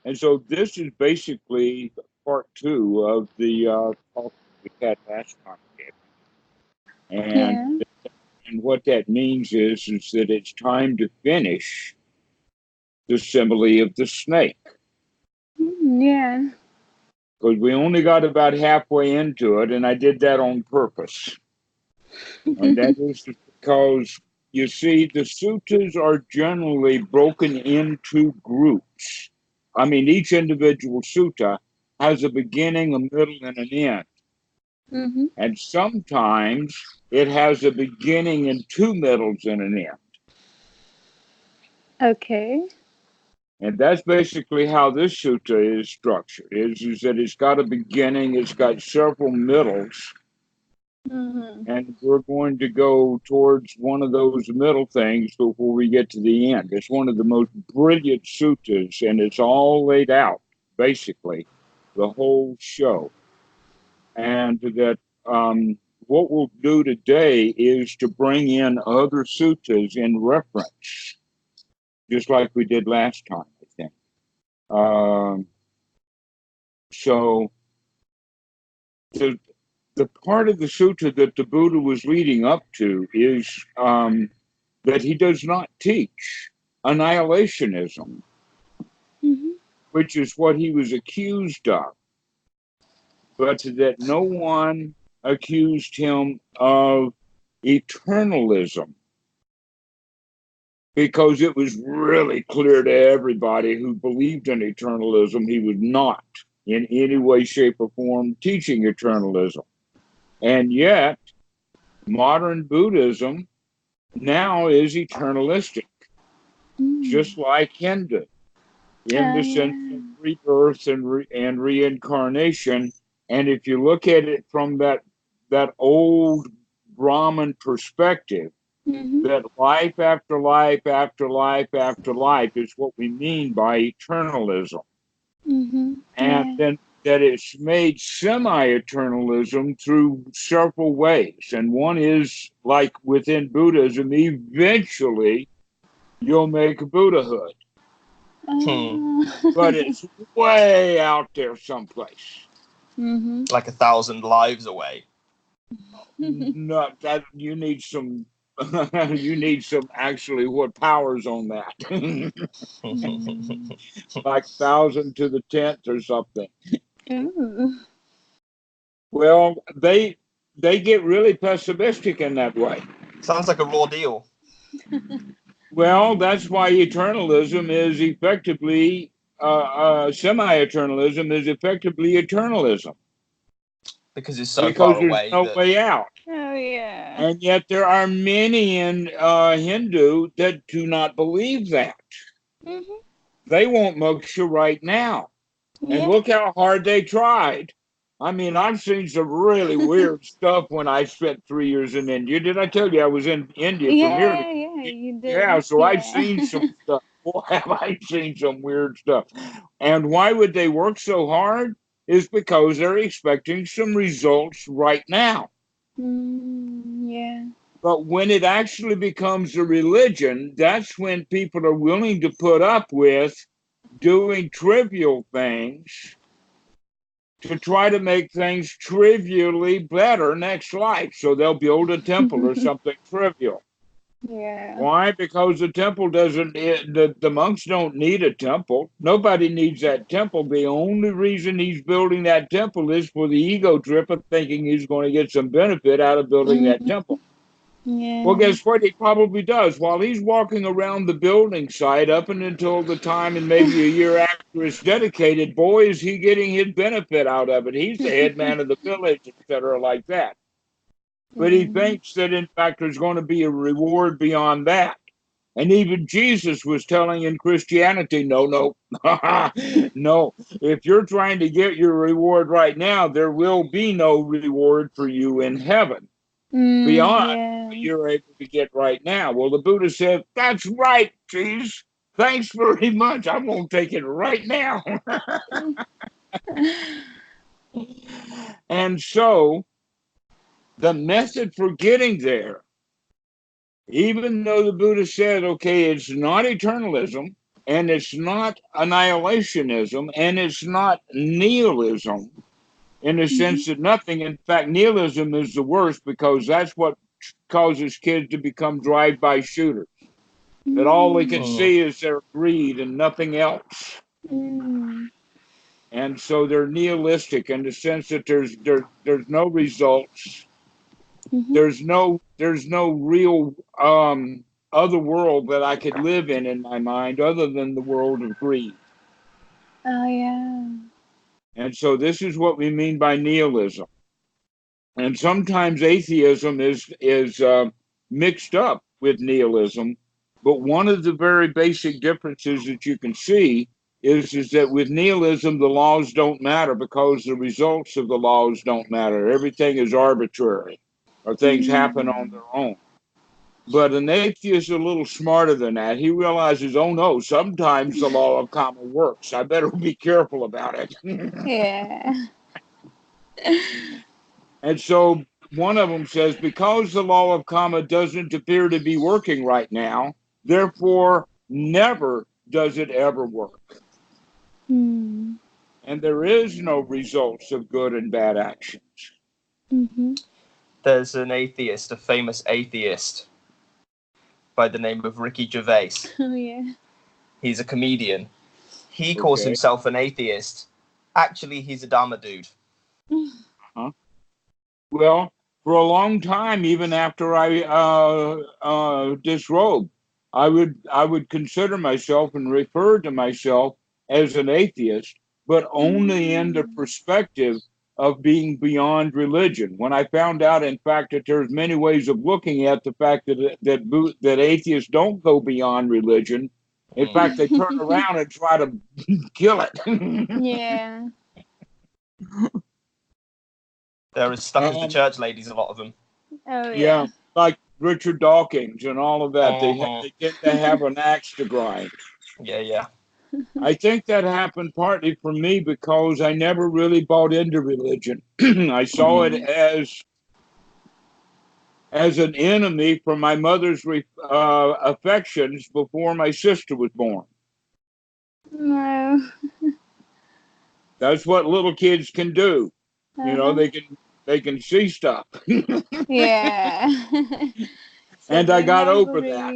And so this is basically part two of the talk we had last time. And Yeah. and what that means is that it's time to finish the simile of the snake. Yeah. Because we only got about halfway into it, and I did that on purpose. And that is because, you see, the suttas are generally broken into groups. I mean, each individual sutta has a beginning, a middle, and an end. Mm-hmm. And sometimes it has a beginning and two middles and an end. Okay. And that's basically how this sutta is structured, is that it's got a beginning, it's got several middles, Mm-hmm. and we're going to go towards one of those middle things before we get to the end. It's one of the most brilliant suttas, and it's all laid out, basically, the whole show. And that what we'll do today is to bring in other suttas in reference, just like we did last time, I think. Um, so the the part of the sutta that the Buddha was leading up to is that he does not teach annihilationism, Mm-hmm. which is what he was accused of, but that no one accused him of eternalism, because it was really clear to everybody who believed in eternalism he was not in any way, shape, or form teaching eternalism. And yet, modern Buddhism now is eternalistic, just like Hindu, in the sense of Yeah. rebirth and reincarnation. And if you look at it from that old Brahman perspective, Mm-hmm. that life after life after life after life is what we mean by eternalism. Mm-hmm. And Yeah. then that it's made semi-eternalism through several ways. And one is, like within Buddhism, eventually you'll make Buddhahood, but it's way out there someplace. Mm-hmm. Like 1,000 lives away. Not that you need some you need some actually what powers on that. Like 1,000 to the 10th or something. Ooh. Well, they get really pessimistic in that way. Sounds like a raw deal. Well, that's why eternalism is effectively semi-eternalism is effectively eternalism, Because it's so because far there's away no that... way out. Oh yeah. And yet there are many in Hindu that do not believe that. Mm-hmm. They want moksha right now. And Yeah. look how hard they tried. I mean, I've seen some really weird stuff when I spent 3 years in India. Did I tell you I was in India from here to... Yeah, yeah, you Yeah, did. so I've Yeah. seen some stuff. Boy, have I seen some weird stuff. And why would they work so hard? Is because they're expecting some results right now. Yeah. But when it actually becomes a religion, that's when people are willing to put up with doing trivial things to try to make things trivially better next life. So they'll build a temple or something trivial. Yeah. Why? Because the temple doesn't, the monks don't need a temple. Nobody needs that temple. The only reason he's building that temple is for the ego trip of thinking he's going to get some benefit out of building that temple. Well, Yeah. guess what? He probably does. While he's walking around the building site up and until the time and maybe a year after it's dedicated, boy, is he getting his benefit out of it. He's the head man of the village, etc., like that. But he thinks that, in fact, there's going to be a reward beyond that. And even Jesus was telling in Christianity, no, no, no. If you're trying to get your reward right now, there will be no reward for you in heaven beyond Yeah. what you're able to get right now. Well, the Buddha said, that's right, geez. Thanks very much. I'm going to take it right now. And so the method for getting there, even though the Buddha said, okay, it's not eternalism, and it's not annihilationism, and it's not nihilism in the sense that nothing, in fact, nihilism is the worst because that's what causes kids to become drive-by shooters. That all they can see is their greed and nothing else. And so they're nihilistic in the sense that there's no results. There's no real other world that I could live in my mind other than the world of greed. Oh yeah. And so this is what we mean by nihilism. And sometimes atheism is mixed up with nihilism. But one of the very basic differences that you can see is that with nihilism, the laws don't matter because the results of the laws don't matter. Everything is arbitrary, or things happen on their own. But an atheist is a little smarter than that. He realizes, oh no, sometimes the law of karma works. I better be careful about it. Yeah. And so one of them says, because the law of karma doesn't appear to be working right now, therefore never does it ever work. And there is no results of good and bad actions. There's an atheist, a famous atheist, by the name of Ricky Gervais. Oh yeah. He's a comedian. He calls himself an atheist. Actually, he's a Dhamma dude. Well, for a long time, even after I disrobed, I would consider myself and refer to myself as an atheist, but only in the perspective of being beyond religion. When I found out, in fact, that there's many ways of looking at the fact that atheists don't go beyond religion. In fact, they turn around and try to kill it. Yeah. They're as stuck as the church ladies, a lot of them. Oh Yeah, like Richard Dawkins and all of that. They get to have an axe to grind. Yeah. I think that happened partly for me because I never really bought into religion. I saw it as an enemy for my mother's affections before my sister was born. No. That's what little kids can do. You know, they can see stuff. Yeah. And I got over that.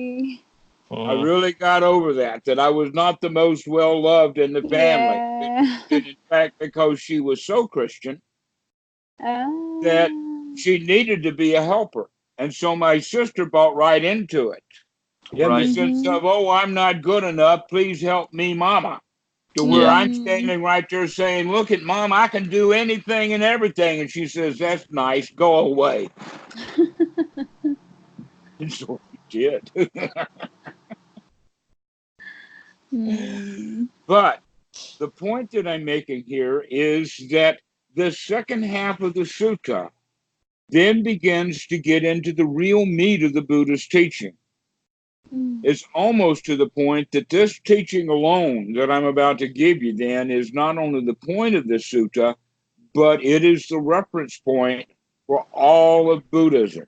I really got over that I was not the most well-loved in the family. Yeah. And in fact, because she was so Christian that she needed to be a helper. And so my sister bought right into it. In the sense of, oh, I'm not good enough. Please help me, Mama. To where I'm standing right there saying, look at Mom, I can do anything and everything. And she says, that's nice. Go away. And so she did. But the point that I'm making here is that the second half of the sutta then begins to get into the real meat of the Buddha's teaching. It's almost to the point that this teaching alone that I'm about to give you then is not only the point of the sutta, but it is the reference point for all of Buddhism.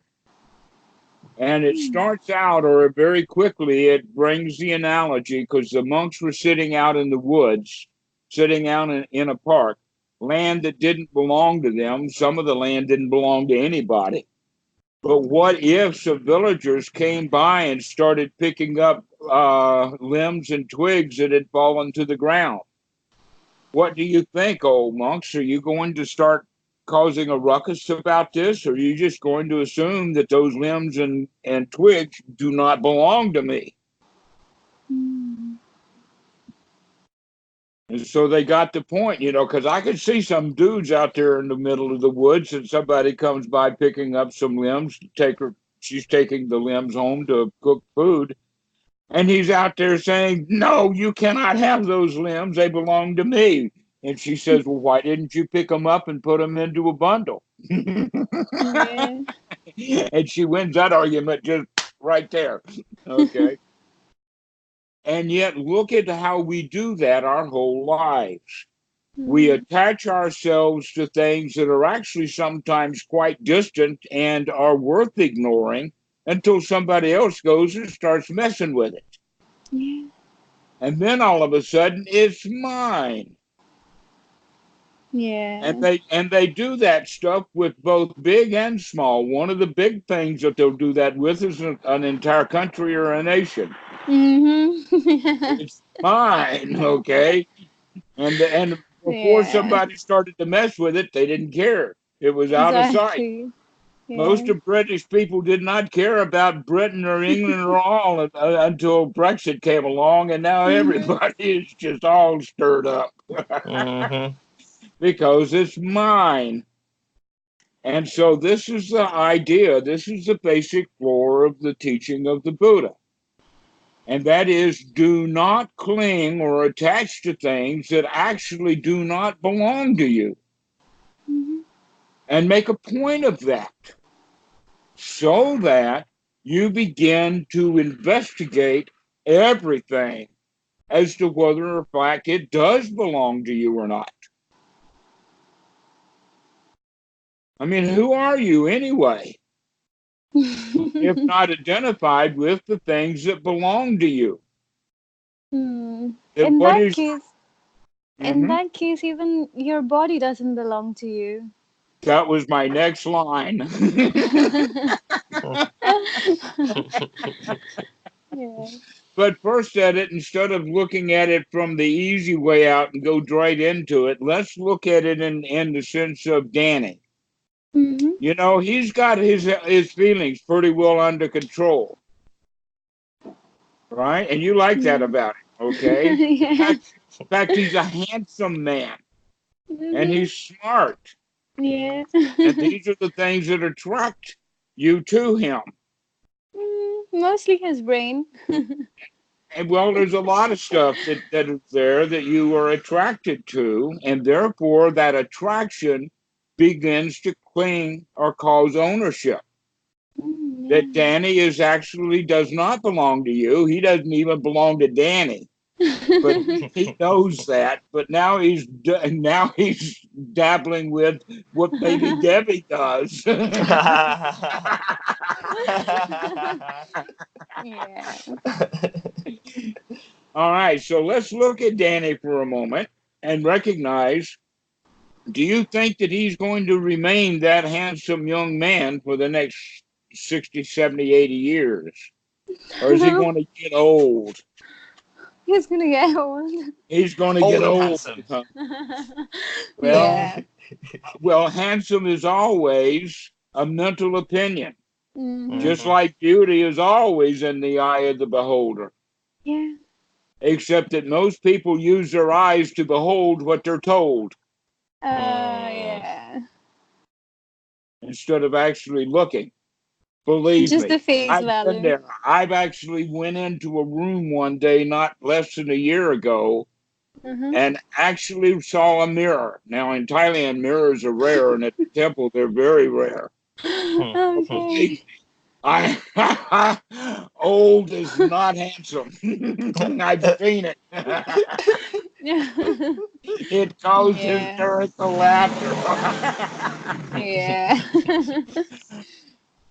And it starts out, or very quickly, it brings the analogy, because the monks were sitting out in the woods, sitting out in a park, land that didn't belong to them. Some of the land didn't belong to anybody. But what if some villagers came by and started picking up limbs and twigs that had fallen to the ground? What do you think, old monks? Are you going to start causing a ruckus about this? Or are you just going to assume that those limbs and twigs do not belong to me? And so they got the point, you know, because I could see some dudes out there in the middle of the woods and somebody comes by picking up some limbs. She's taking the limbs home to cook food. And he's out there saying, no, you cannot have those limbs. They belong to me. And she says, well, why didn't you pick them up and put them into a bundle? Yeah. And she wins that argument just right there. Okay. And yet look at how we do that our whole lives. We attach ourselves to things that are actually sometimes quite distant and are worth ignoring until somebody else goes and starts messing with it. Yeah. And then all of a sudden, it's mine. Yeah. And they do that stuff with both big and small. One of the big things that they'll do that with is an entire country or a nation. Mm-hmm. It's mine, okay? And before Yeah. somebody started to mess with it, they didn't care. It was out of sight. Exactly. Most Yeah. of British people did not care about Britain or England at all until Brexit came along, and now Mm-hmm. everybody is just all stirred up Mm-hmm. because it's mine. And so this is the idea, this is the basic floor of the teaching of the Buddha. And that is, do not cling or attach to things that actually do not belong to you. Mm-hmm. And make a point of that so that you begin to investigate everything as to whether in fact it does belong to you or not. I mean, who are you anyway, if not identified with the things that belong to you? Hmm. Then In what that is. case, in Mhm. that case, even your body doesn't belong to you. That was my next line. Yeah. But first at it, instead of looking at it from the easy way out and go right into it, let's look at it in the sense of Danny. Mm-hmm. You know, he's got his feelings pretty well under control, right? And you like that Yeah. about him, okay? Yeah. In fact, he's a handsome man and Mm-hmm. he's smart. Yeah. And these are the things that attract you to him. Mostly his brain. And well, there's a lot of stuff that is there that you are attracted to, and therefore that attraction begins to cling or cause ownership. That Yeah. Danny is actually does not belong to you. He doesn't even belong to Danny. But he knows that. But now he's dabbling with what maybe Debbie does. Yeah. All right, so let's look at Danny for a moment and recognize, do you think that he's going to remain that handsome young man for the next 60, 70, 80 years? Or is he going to get old? He's gonna get old. He's going to get Old and old. handsome. Well, Yeah. well, handsome is always a mental opinion, Mm-hmm. just Mm-hmm. like beauty is always in the eye of the beholder. Yeah. Except that most people use their eyes to behold what they're told Mm. Yeah. instead of actually looking. Believe Just me, the face I've been value. there. I've actually went into a room one day not less than a year ago Mm-hmm. and actually saw a mirror. Now in Thailand, mirrors are rare, and at the temple they're very rare. But believe Okay. me, I old is not handsome. I've seen it. It caused Yeah. hysterical laughter. Yeah.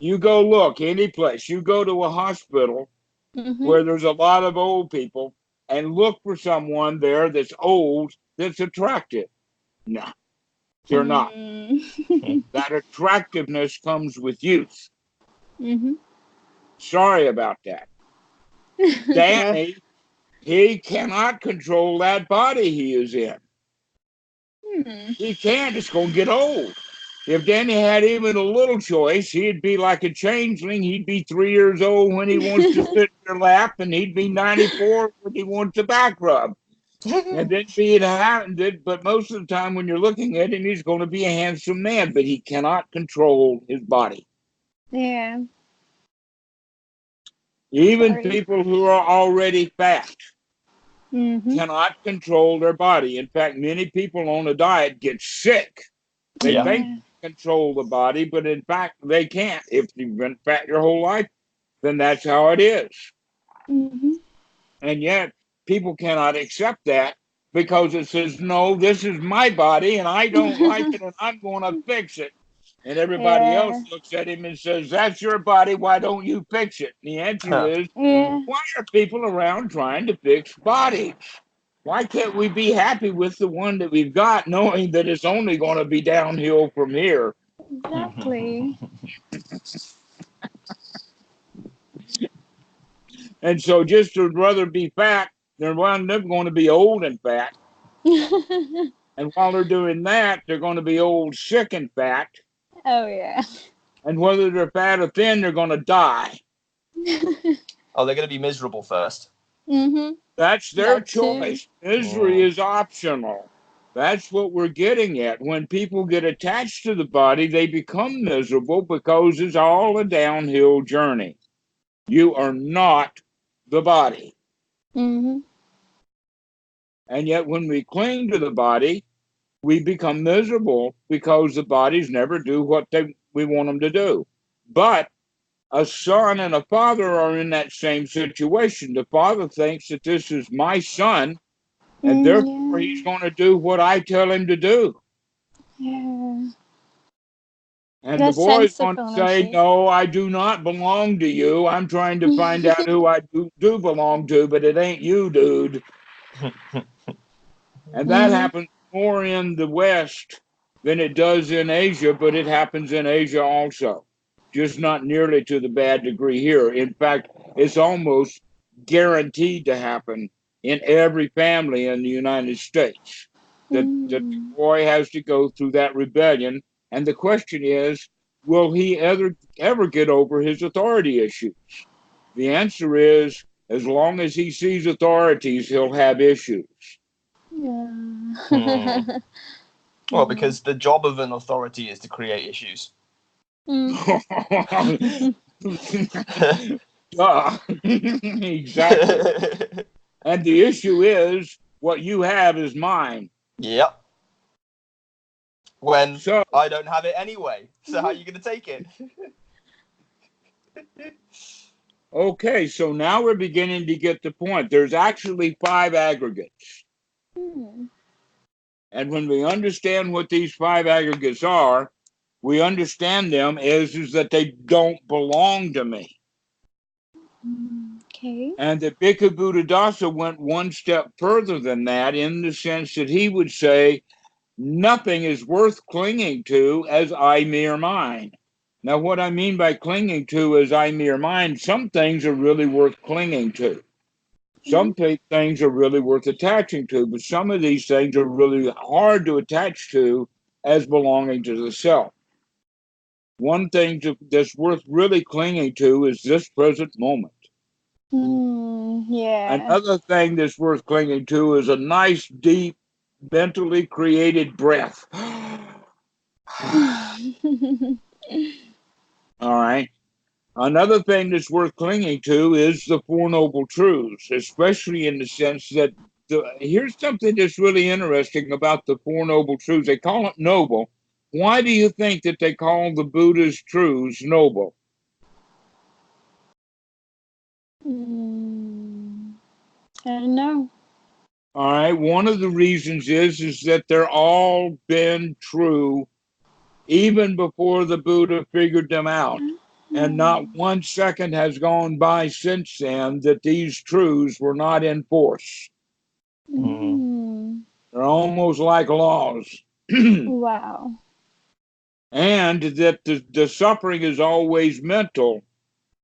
You go look any place. You go to a hospital Mm-hmm. where there's a lot of old people and look for someone there that's old that's attractive. No, they're not. Mm. That attractiveness comes with youth. Mm-hmm. Sorry about that. Danny, he cannot control that body he is in. Hmm. He can't. It's going to get old. If Danny had even a little choice, he'd be like a changeling. He'd be 3 years old when he wants to sit in your lap, and he'd be 94 when he wants a back rub. And then be it happened, but most of the time when you're looking at him, he's going to be a handsome man, but he cannot control his body. Yeah. Even Sorry. people who are already fat Mm-hmm. cannot control their body. In fact, many people on a diet get sick. They Yeah. think Yeah. they control the body, but in fact, they can't. If you've been fat your whole life, then that's how it is. Mm-hmm. And yet, people cannot accept that because it says, no, this is my body and I don't like it and I'm going to fix it. And everybody else Yeah. looks at him and says, "That's your body. Why don't you fix it?" And the answer is, Yeah. why are people around trying to fix bodies? Why can't we be happy with the one that we've got, knowing that it's only going to be downhill from here? Exactly. And so just to rather be fat, they're never going to be old and fat. And while they're doing that, they're going to be old, sick, and fat. Oh yeah. And whether they're fat or thin, they're going to die. Oh, they're going to be miserable first. Mhm. That's their That too. choice. Misery is optional. That's what we're getting at. When people get attached to the body, they become miserable because it's all a downhill journey. You are not the body. Mhm. And yet, when we cling to the body, we become miserable because the bodies never do what we want them to do. But a son and a father are in that same situation. The father thinks that this is my son, and therefore he's Yeah. going to do what I tell him to do. Yeah. And the That boy is sense of going to say, ownership. "No, I do not belong to you. I'm trying to find out who I do belong to, but it ain't you, dude." And that Mhm. happens more in the West than it does in Asia, but it happens in Asia also, just not nearly to the bad degree here. In fact, it's almost guaranteed to happen in every family in the United States. That the Mm. boy has to go through that rebellion. And the question is, will he ever get over his authority issues? The answer is, as long as he sees authorities, he'll have issues. Yeah. Well, Yeah. because the job of an authority is to create issues. Mm. Duh. Exactly. And the issue is, what you have is mine. Yep. When So, I don't have it anyway. So how are you going to take it? okay, so now we're beginning to get the point. There's actually 5 aggregates. Mm. And when we understand what these 5 aggregates are, we understand them is that they don't belong to me. Okay. And that Bhikkhu Buddhadasa went one step further than that in the sense that he would say, nothing is worth clinging to as I mere mind. Now, what I mean by clinging to as I mere mind, some things are really worth clinging to. Some things are really worth attaching to, but some of these things are really hard to attach to as belonging to the self. One thing that's worth really clinging to is this present moment. Yeah. Another thing that's worth clinging to is a nice, deep, mentally created breath. All right. Another thing that's worth clinging to is the Four Noble Truths, especially in the sense that here's something that's really interesting about the Four Noble Truths. They call it noble. Why do you think that they call the Buddha's truths noble? I don't know. All right. One of the reasons is that they're all been true even before the Buddha figured them out. And not 1 second has gone by since then that these truths were not in force. They're almost like laws. Wow. And that the suffering is always mental.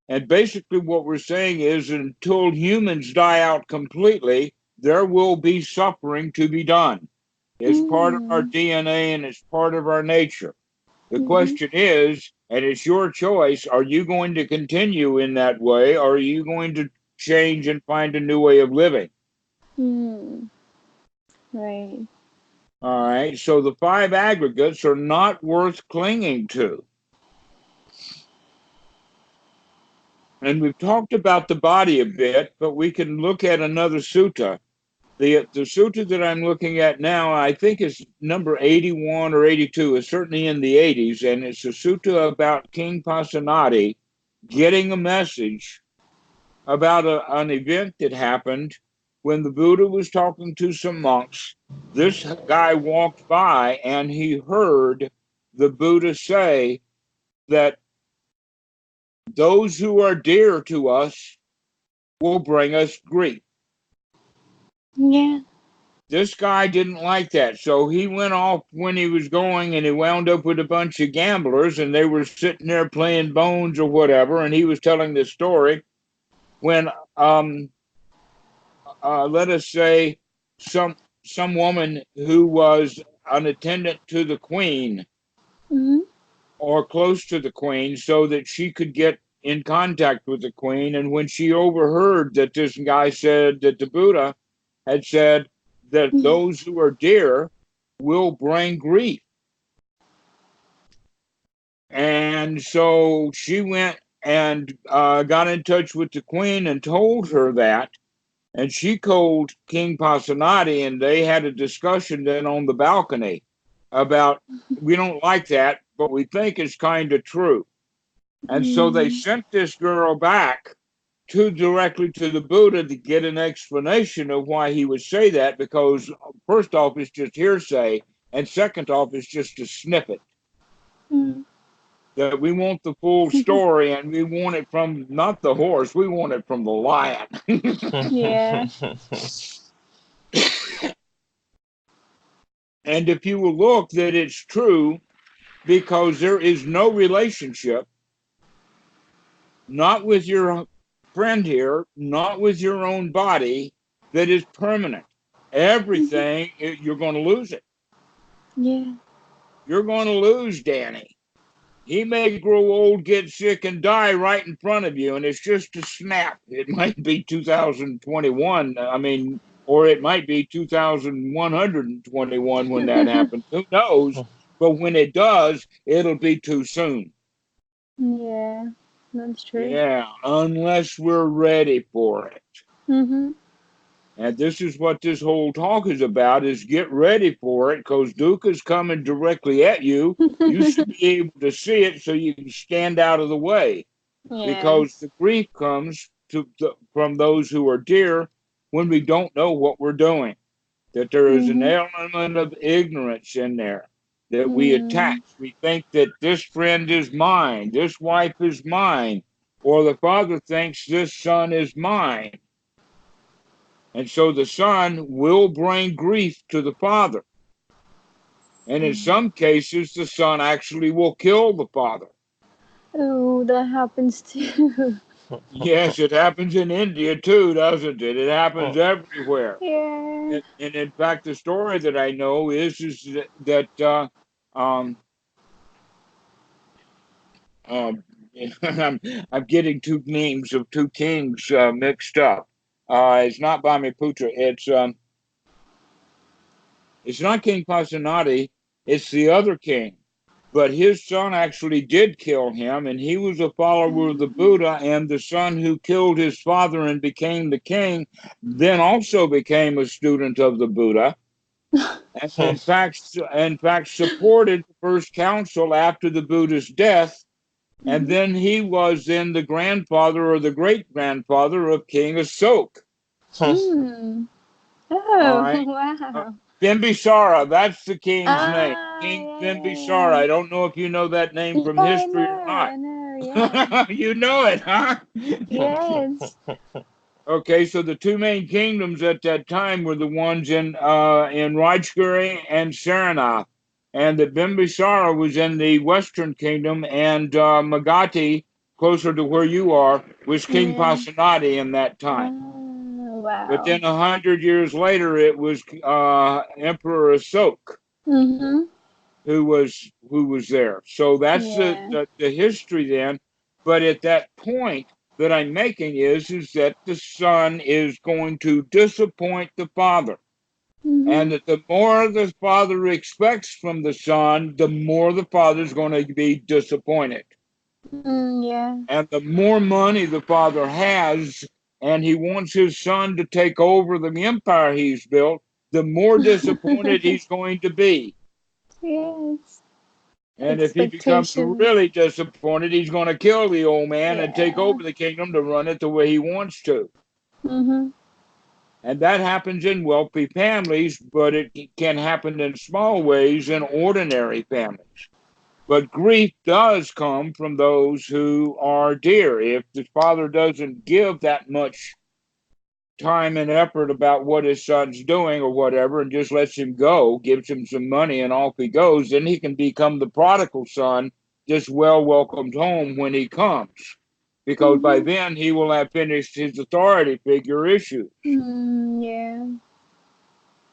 And basically, what we're saying is until humans die out completely, there will be suffering to be done. It's part of our DNA and it's part of our nature. The question is, and it's your choice, are you going to continue in that way, or are you going to change and find a new way of living? Right. All right, so the 5 aggregates are not worth clinging to. And we've talked about the body a bit, but we can look at another sutta. The sutta that I'm looking at now, I think is number 81 or 82, is certainly in the 80s, and it's a sutta about King Pasenadi getting a message about an event that happened when the Buddha was talking to some monks. This guy walked by and he heard the Buddha say that those who are dear to us will bring us grief. Yeah. This guy didn't like that, so he went off when he was going, and he wound up with a bunch of gamblers, and they were sitting there playing bones or whatever, and he was telling this story when, let us say, some woman who was an attendant to the queen Mm-hmm. or close to the queen so that she could get in contact with the queen, and when she overheard that this guy said that the Buddha had said that those who are dear will bring grief. And so she went and got in touch with the queen and told her that. And she called King Pasenadi, and they had a discussion then on the balcony about, we don't like that, but we think it's kind of true. And so they sent this girl back directly to the Buddha to get an explanation of why he would say that, because first off, it's just hearsay, and second off, it's just a snippet. That we want the full story, and we want it from not the horse, we want it from the lion. Yeah. And if you will look, that it's true, because there is no relationship, not with your friend here, not with your own body, that is permanent. Everything, you're going to lose it. Yeah. You're going to lose Danny. He may grow old, get sick, and die right in front of you, and it's just a snap. It might be 2021, or it might be 2121 when that happens. Who knows? But when it does, it'll be too soon. Yeah, that's true. Yeah, unless we're ready for it. Mm-hmm. And this is what this whole talk is about, is get ready for it, because dukkha's coming directly at you. You should be able to see it so you can stand out of the way. Because the grief comes from those who are dear when we don't know what we're doing. That there is an element of ignorance in there that we attach. We think that this friend is mine, this wife is mine, or the father thinks this son is mine. And so the son will bring grief to the father. And in some cases, the son actually will kill the father. Oh, that happens too. Yes, it happens in India too, doesn't it? It happens everywhere. Yeah. And in fact, the story that I know is that I'm I'm getting two names of two kings mixed up. It's not Bamiputra. It's not King Pasenadi. It's the other king. But his son actually did kill him, and he was a follower of the Buddha, and the son who killed his father and became the king then also became a student of the Buddha. And in fact, supported the first council after the Buddha's death, and then he was then the grandfather or the great-grandfather of King Asok. Oh, All right. wow. Bimbisara, that's the king's name. Ah, King yeah, Bimbisara. I don't know if you know that name from history or not. I know, yeah. You know it, huh? Yes. Okay, so the two main kingdoms at that time were the ones in Rajgiri and Saranath, and the Bimbisara was in the Western Kingdom, and Magadha, closer to where you are, was King Pasenadi in that time. Wow. But then 100 years later, it was Emperor Asok who was there. So that's the history then. But at that point that I'm making is that the son is going to disappoint the father. And that the more the father expects from the son, the more the father's going to be disappointed. Yeah. And the more money the father has, and he wants his son to take over the empire he's built, the more disappointed he's going to be. Yes. And if he becomes really disappointed, he's going to kill the old man and take over the kingdom to run it the way he wants to. And that happens in wealthy families, but it can happen in small ways in ordinary families. But grief does come from those who are dear. If the father doesn't give that much time and effort about what his son's doing or whatever, and just lets him go, gives him some money and off he goes, then he can become the prodigal son, just well welcomed home when he comes. Because by then he will have finished his authority figure issue. Yeah.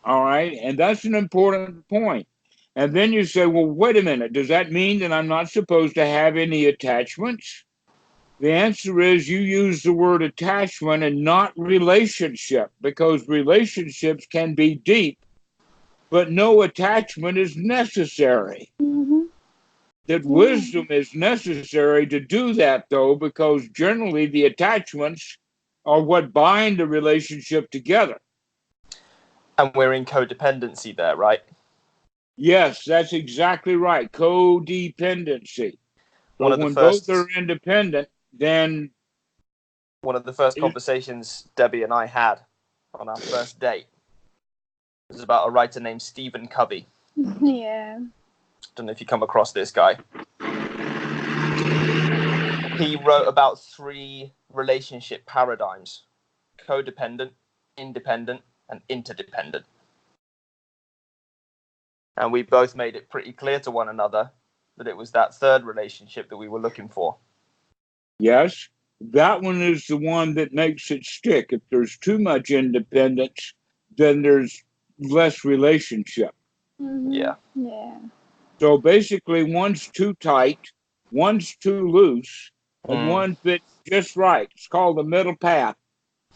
All right. And that's an important point. And then you say, well, wait a minute. Does that mean that I'm not supposed to have any attachments? The answer is you use the word attachment and not relationship, because relationships can be deep, but no attachment is necessary. That wisdom is necessary to do that, though, because generally the attachments are what bind the relationship together. And we're in codependency there, right? Yes, that's exactly right. Codependency. So when both are independent, then one of the first conversations Debbie and I had on our first date was about a writer named Stephen Covey. Yeah. Don't know if you come across this guy. He wrote about 3 relationship paradigms: codependent, independent, and interdependent. And we both made it pretty clear to one another that it was that third relationship that we were looking for. Yes, that one is the one that makes it stick. If there's too much independence, then there's less relationship. Yeah. Yeah. So basically, one's too tight, one's too loose, and one fits just right. It's called the middle path.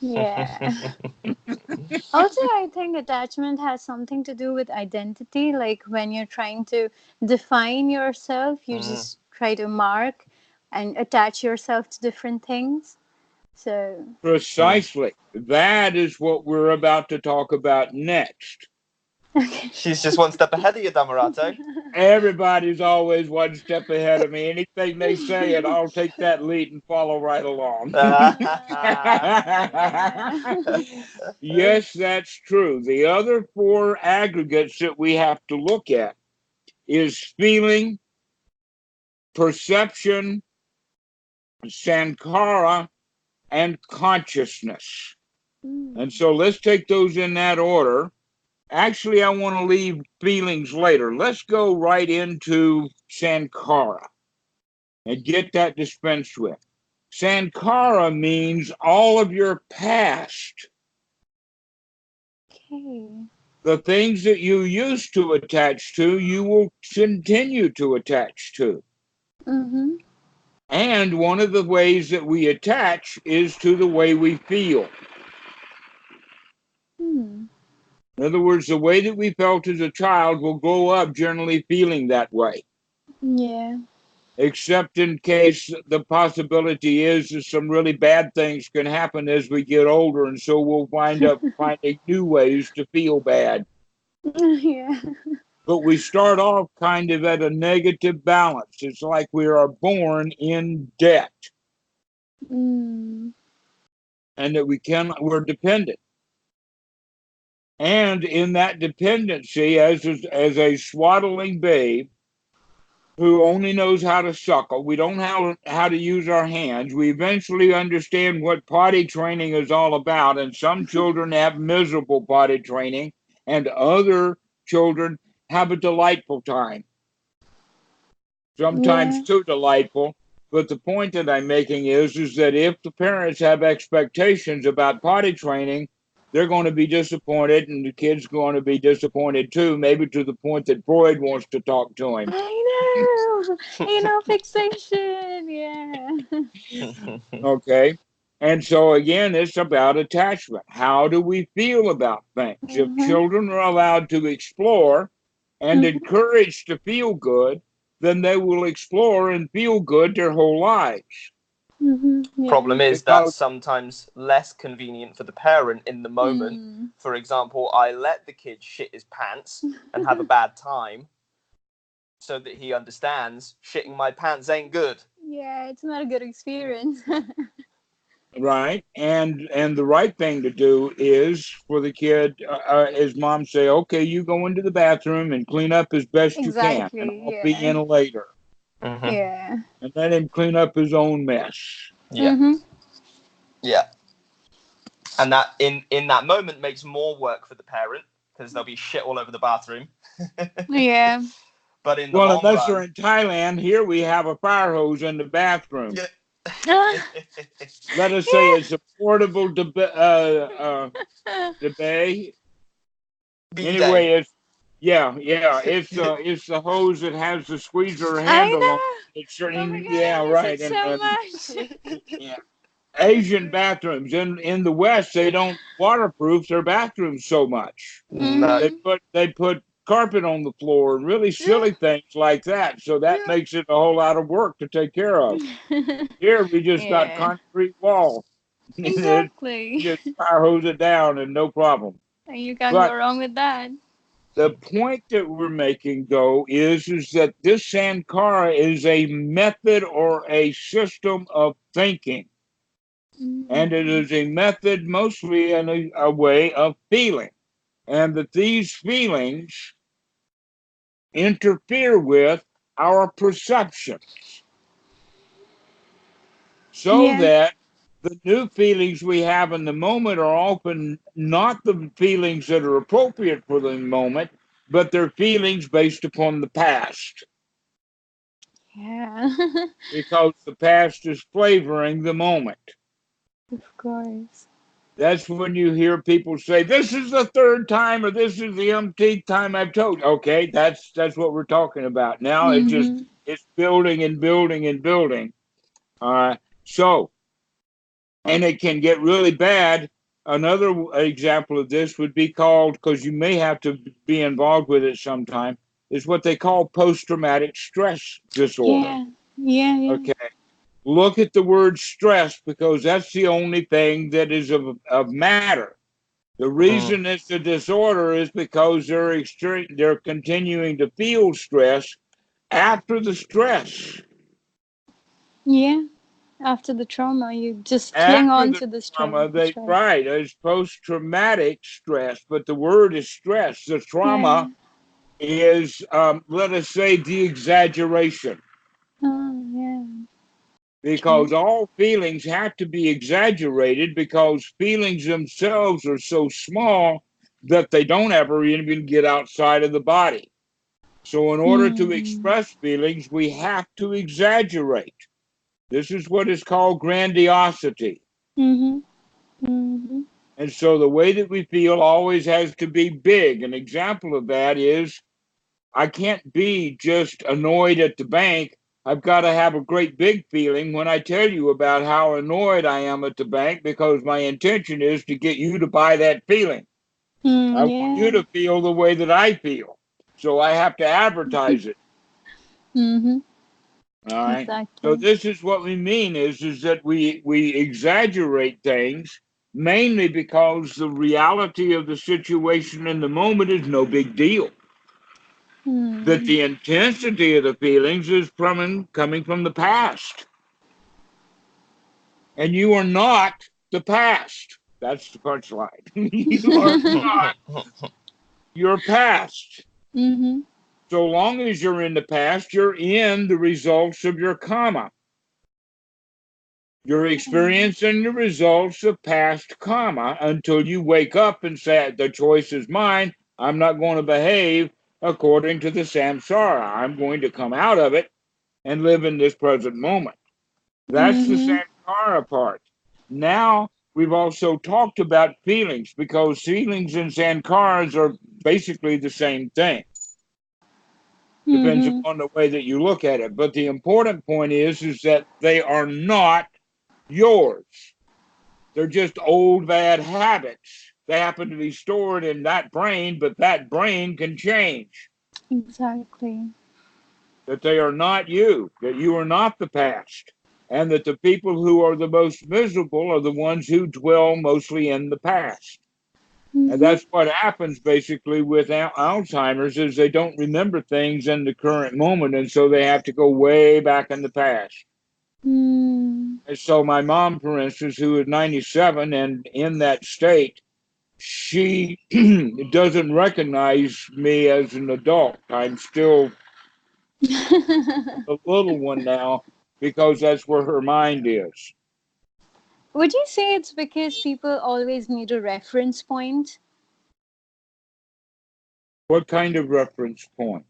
Yeah. Also, I think attachment has something to do with identity. Like when you're trying to define yourself, you just try to mark and attach yourself to different things. So precisely, that is what we're about to talk about next. She's just one step ahead of you, Dhammarato. Everybody's always one step ahead of me. Anything they say, and I'll take that lead and follow right along. Yes, that's true. The other 4 aggregates that we have to look at is feeling, perception, sankhara, and consciousness. And so let's take those in that order. Actually, I want to leave feelings later. Let's go right into sankhara and get that dispensed with. Sankhara means all of your past. Okay. The things that you used to attach to, you will continue to attach to. And one of the ways that we attach is to the way we feel. In other words, the way that we felt as a child will grow up generally feeling that way. Yeah. Except in case the possibility is that some really bad things can happen as we get older, and so we'll wind up finding new ways to feel bad. Yeah. But we start off kind of at a negative balance. It's like we are born in debt. And that we're dependent. And in that dependency, as a swaddling babe who only knows how to suckle, we don't know how to use our hands. We eventually understand what potty training is all about. And some children have miserable potty training, and other children have a delightful time. Sometimes too delightful. But the point that I'm making is that if the parents have expectations about potty training, they're going to be disappointed, and the kid's going to be disappointed too, maybe to the point that Freud wants to talk to him. I know. Fixation. Yeah. Okay. And so again, it's about attachment. How do we feel about things? If children are allowed to explore and encouraged to feel good, then they will explore and feel good their whole lives. Yeah. Problem is that's sometimes less convenient for the parent in the moment. For example, I let the kid shit his pants and have a bad time so that he understands shitting my pants ain't good. Yeah, it's not a good experience. Right. And the right thing to do is for the kid, his mom say, okay, you go into the bathroom and clean up as best you can, and I'll be in later. Yeah. and let him clean up his own mess. Yeah. Yeah. And that in that moment makes more work for the parent because there'll be shit all over the bathroom. Yeah. But in the Well, long unless they're run, in Thailand, here we have a fire hose in the bathroom. Let us say it's a portable debate. Anyway, it's it's the hose that has the squeezer handle on it. It's Oh my certain, God, yeah, I miss right, it so much. yeah. Asian bathrooms in the West, they don't waterproof their bathrooms so much. no. They put carpet on the floor and really silly things like that. So that makes it a whole lot of work to take care of. Here we just got Yeah. concrete wall. Exactly. Just fire hose it down and no problem. And you can't But go wrong with that. the point that we're making, though, is that this Sankara is a method or a system of thinking. And it is a method mostly in a way of feeling. And that these feelings interfere with our perceptions. So Yeah. that the new feelings we have in the moment are often not the feelings that are appropriate for the moment, but they're feelings based upon the past. Yeah. Because the past is flavoring the moment. Of course. That's when you hear people say, "This is the third time," or "This is the umpteenth time I've told you." Okay, that's what we're talking about. Now it's building and building and building. So, and it can get really bad. Another example of this would be called, because you may have to be involved with it sometime, is what they call post-traumatic stress disorder. Yeah. Okay. Look at the word stress, because that's the only thing that is of matter. The reason it's a disorder is because they're continuing to feel stress after the stress. Yeah. After the trauma, you just cling After on the to the trauma, stress. it's post-traumatic stress, but the word is stress. The trauma is, let us say, the exaggeration. Oh, yeah. Because all feelings have to be exaggerated, because feelings themselves are so small that they don't ever even get outside of the body. So in order to express feelings, we have to exaggerate. This is what is called grandiosity. And so the way that we feel always has to be big. An example of that is, I can't be just annoyed at the bank. I've got to have a great big feeling when I tell you about how annoyed I am at the bank, because my intention is to get you to buy that feeling. I want you to feel the way that I feel. So I have to advertise it. All right. Exactly. So this is what we mean is that we exaggerate things, mainly because the reality of the situation in the moment is no big deal. That the intensity of the feelings is coming from the past. And you are not the past. That's the punchline. You are not your past. So long as you're in the past, you're in the results of your karma. You're experiencing the results of past karma until you wake up and say, the choice is mine. I'm not going to behave according to the samsara. I'm going to come out of it and live in this present moment. That's the sankara part. Now, we've also talked about feelings, because feelings and sankaras are basically the same thing. Depends upon the way that you look at it. But the important point is that they are not yours. They're just old bad habits. They happen to be stored in that brain, but that brain can change. Exactly. That they are not you, that you are not the past, and that the people who are the most miserable are the ones who dwell mostly in the past. And that's what happens basically with Alzheimer's, is they don't remember things in the current moment, and so they have to go way back in the past. And so my mom, for instance, who is 97 and in that state, she doesn't recognize me as an adult. I'm still The little one now, because that's where her mind is. Would you say it's because people always need a reference point? What kind of reference point?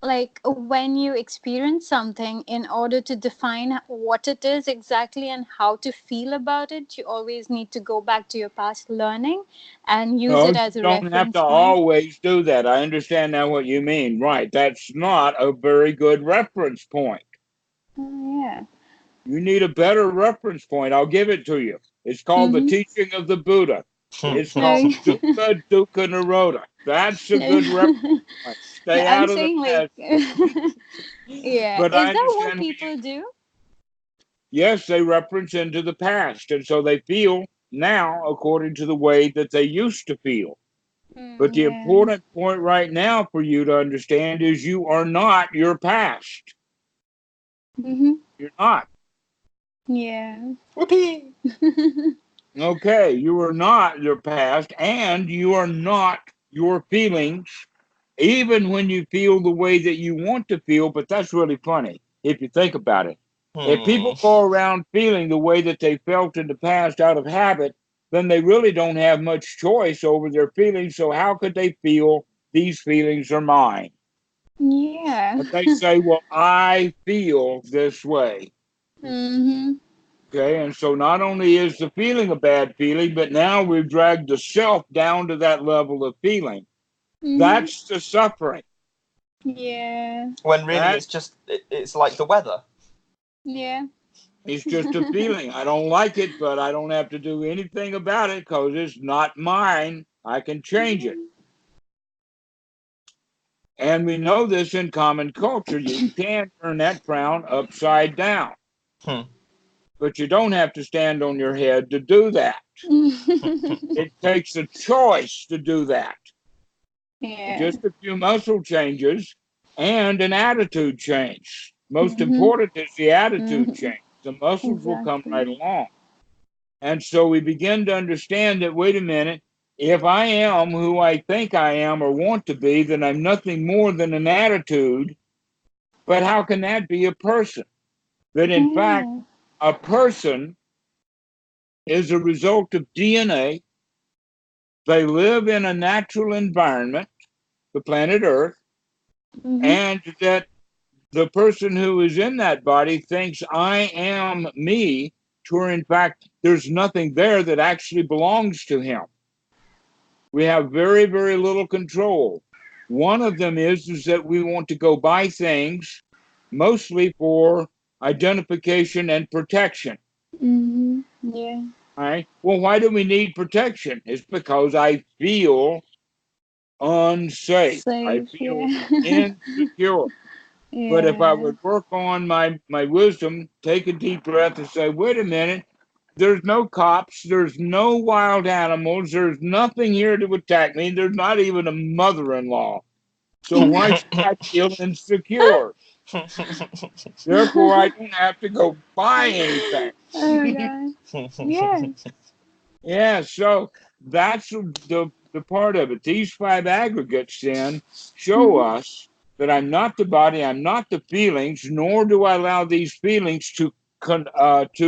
Like when you experience something, in order to define what it is exactly and how to feel about it, you always need to go back to your past learning and use No, it you as a don't have to reference point. always do that. I understand now what you mean. Right. That's not a very good reference point. Yeah. You need a better reference point. I'll give it to you. It's called the Mm-hmm. teaching of the Buddha. It's called Oh, Dukkha Dukkha Nirodha. That's a good reference point. no, Stay I'm out of the saying like, past. yeah. But Is I that what understand what you, people do? yes, they reference into the past. And so they feel now according to the way that they used to feel. But the Yeah. important point right now for you to understand is you are not your past. Mm-hmm. You're not. Yeah. Whoopee! Okay, you are not your past, and you are not your feelings, even when you feel the way that you want to feel. But that's really funny if you think about it. If people go around feeling the way that they felt in the past out of habit, then they really don't have much choice over their feelings. So, how could they feel these feelings are mine? Yeah. But they say, well, I feel this way. Mm-hmm. Okay, and so not only is the feeling a bad feeling, but now we've dragged the self down to that level of feeling. Mm-hmm. That's the suffering. Yeah. When really That it's just it's like the weather. Yeah. is just a feeling. I don't like it, but I don't have to do anything about it because it's not mine. I can change it. And we know this in common culture. You can turn that frown upside down, Hmm. but you don't have to stand on your head to do that. It takes a choice to do that. Yeah. Just a few muscle changes and an attitude change. Most Mm-hmm. important is the attitude Mm-hmm. change. The muscles will come right Exactly. along. And so we begin to understand that, wait a minute, if I am who I think I am or want to be, then I'm nothing more than an attitude. But how can that be a person? That in fact, Yeah. a person is a result of DNA. They live in a natural environment, the planet Earth, Mm-hmm. and that the person who is in that body thinks I am me, to where in fact there's nothing there that actually belongs to him. We have very, very little control. One of them is that we want to go buy things mostly for identification and protection. Mm-hmm. Yeah. All right. Well, why do we need protection? It's because I feel unsafe. I Safe. feel Yeah. insecure. But if I Yeah. would work on my wisdom, take a deep breath and say, wait a minute, there's no cops, there's no wild animals, there's nothing here to attack me, there's not even a mother-in-law. So why should I feel insecure? Therefore, I don't have to go buy anything. Oh god. Yeah. Yeah, so that's the part of it. These five aggregates then show Mm-hmm. us that I'm not the body, I'm not the feelings, nor do I allow these feelings to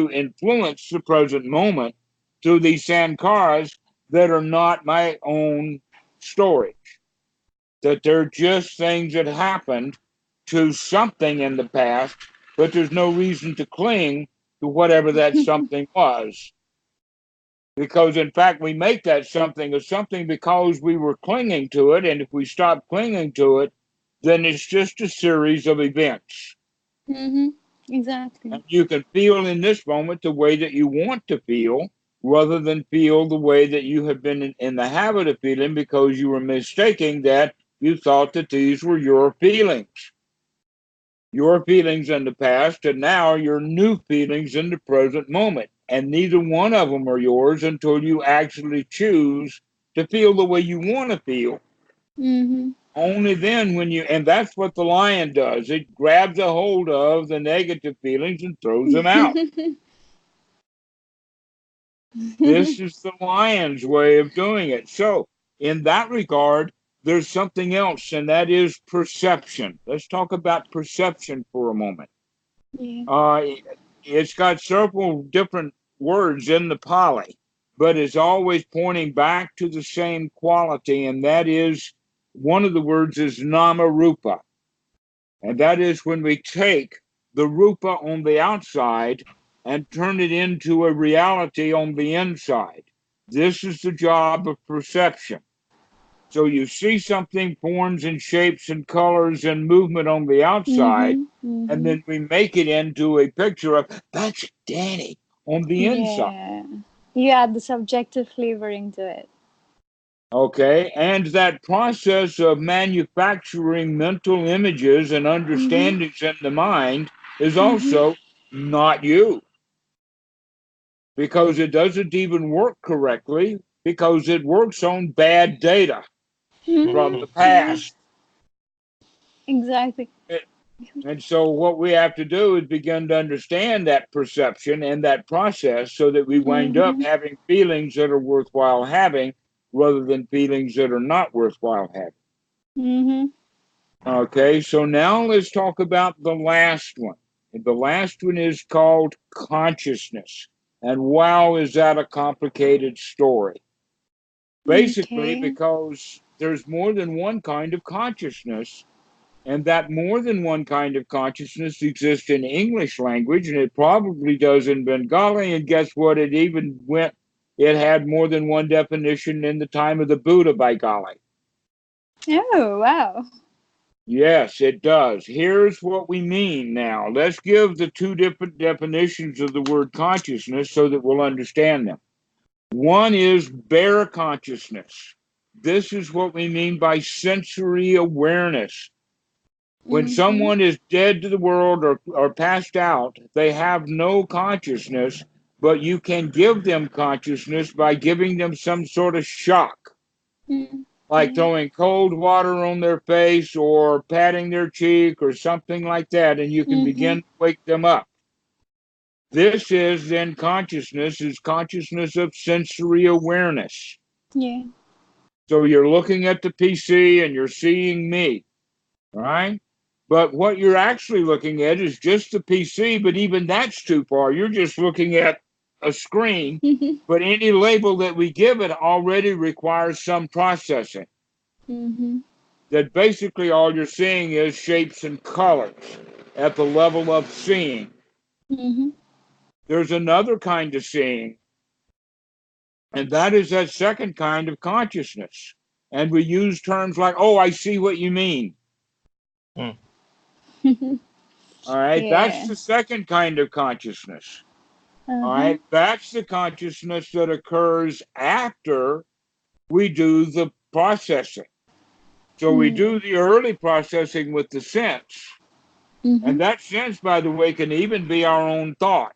influence the present moment through these sankharas that are not my own story. That they're just things that happened to something in the past, but there's no reason to cling to whatever that something was, because in fact we make that something a something because we were clinging to it, and if we stop clinging to it, then it's just a series of events. Mm-hmm. Exactly. And you can feel in this moment the way that you want to feel, rather than feel the way that you have been in the habit of feeling, because you were mistaking that you thought that these were your feelings in the past, and now your new feelings in the present moment. And neither one of them are yours until you actually choose to feel the way you want to feel. Mm-hmm. Only then, and that's what the lion does. It grabs a hold of the negative feelings and throws them out. This is the lion's way of doing it. So, in that regard, there's something else, and that is perception. Let's talk about perception for a moment. Yeah. It's got several different words in the Pali, but it's always pointing back to the same quality, and that is one of the words is nama rupa. And that is when we take the rupa on the outside and turn it into a reality on the inside. This is the job of perception. So you see something, forms and shapes and colors and movement on the outside, and then we make it into a picture of that's Danny on the inside. Yeah. You add the subjective flavoring to it. Okay, and that process of manufacturing mental images and understandings in the mind is also not you, because it doesn't even work correctly, because it works on bad data from the Yeah. past. Exactly. And so what we have to do is begin to understand that perception and that process so that we wind up having feelings that are worthwhile having rather than feelings that are not worthwhile having. Okay, so now let's talk about the last one. The last one is called consciousness. And wow, is that a complicated story? Basically, Okay. because there's more than one kind of consciousness, and that more than one kind of consciousness exists in English language, and it probably does in Bengali. And guess what? It had more than one definition in the time of the Buddha by golly. Oh, wow. Yes, it does. Here's what we mean now. Let's give the two different definitions of the word consciousness so that we'll understand them. One is bare consciousness. This is what we mean by sensory awareness. When someone is dead to the world or passed out, they have no consciousness, but you can give them consciousness by giving them some sort of shock, like throwing cold water on their face or patting their cheek or something like that, and you can begin to wake them up. This is then consciousness, is consciousness of sensory awareness. Yeah. So you're looking at the PC and you're seeing me, right? But what you're actually looking at is just the PC, but even that's too far. You're just looking at a screen, but any label that we give it already requires some processing. That basically all you're seeing is shapes and colors at the level of seeing. There's another kind of seeing, and that is that second kind of consciousness. And we use terms like, oh, I see what you mean. All right, that's the second kind of consciousness. All right, that's the consciousness that occurs after we do the processing. So we do the early processing with the sense. And that sense, by the way, can even be our own thought.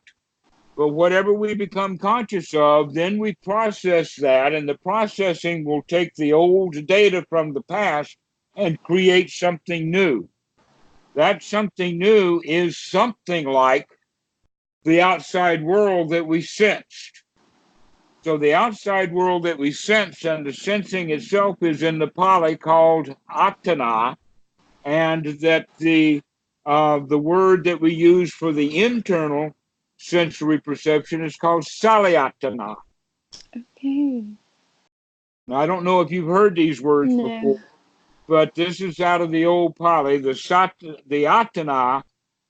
But whatever we become conscious of, then we process that, and the processing will take the old data from the past and create something new. That something new is something like the outside world that we sensed. So the outside world that we sense and the sensing itself is in the Pali called atana, and that the word that we use for the internal sensory perception is called salayatana. Okay. Now, I don't know if you've heard these words before, but this is out of the old Pali. The atana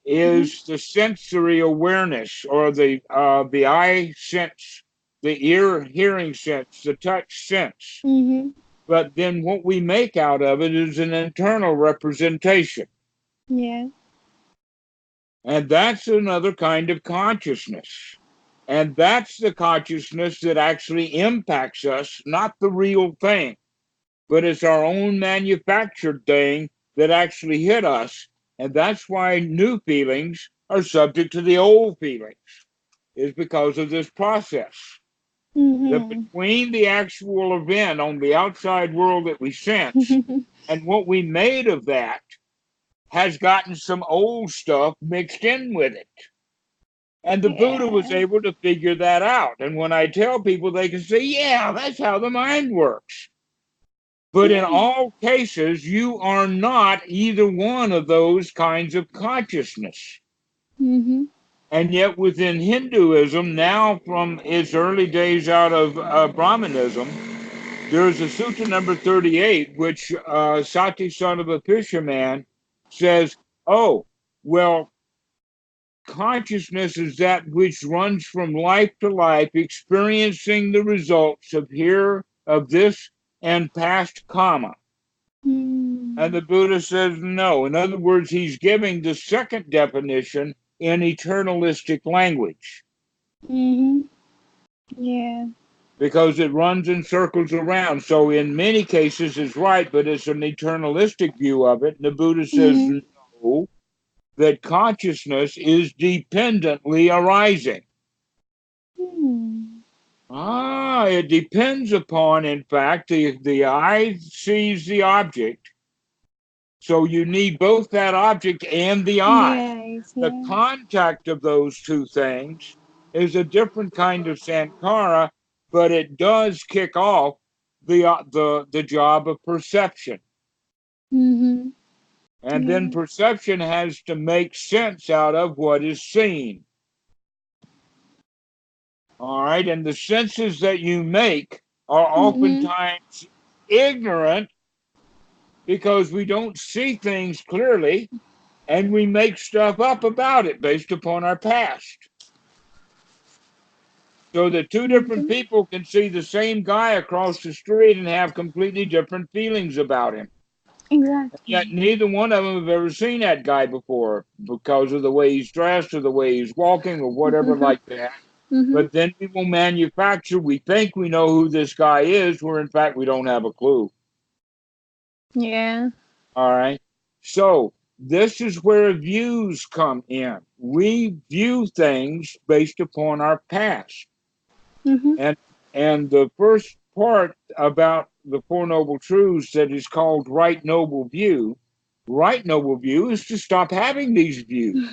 is the sensory awareness, or the eye sense, the ear hearing sense, the touch sense. But then what we make out of it is an internal representation. Yeah. And that's another kind of consciousness. And that's the consciousness that actually impacts us, not the real thing, but it's our own manufactured thing that actually hit us. And that's why new feelings are subject to the old feelings, is because of this process. That between the actual event on the outside world that we sense and what we made of that has gotten some old stuff mixed in with it. And the Buddha was able to figure that out. And when I tell people, they can say, yeah, that's how the mind works. But in all cases, you are not either one of those kinds of consciousness. Mm-hmm. And yet within Hinduism, now from its early days out of Brahmanism, there's a sutta number 38, which Sati, son of a fisherman, says, oh, well, consciousness is that which runs from life to life, experiencing the results of this and past karma. And the Buddha says no. In other words, he's giving the second definition in eternalistic language. Mm-hmm. Yeah. Because it runs in circles around. So in many cases it's right, but it's an eternalistic view of it. And the Buddha says no, that consciousness is dependently arising. It depends upon, in fact, the eye sees the object. So you need both that object and the eye. Yes, The yeah. contact of those two things is a different kind of sankara, but it does kick off the job of perception. Mm-hmm. And then perception has to make sense out of what is seen. All right, and the senses that you make are oftentimes ignorant because we don't see things clearly and we make stuff up about it based upon our past. So that two different people can see the same guy across the street and have completely different feelings about him. Exactly. Yet neither one of them have ever seen that guy before because of the way he's dressed or the way he's walking or whatever like that. But then we will manufacture, we think we know who this guy is, where in fact we don't have a clue. Yeah. All right. So this is where views come in. We view things based upon our past. And the first part about the Four Noble Truths that is called right noble view is to stop having these views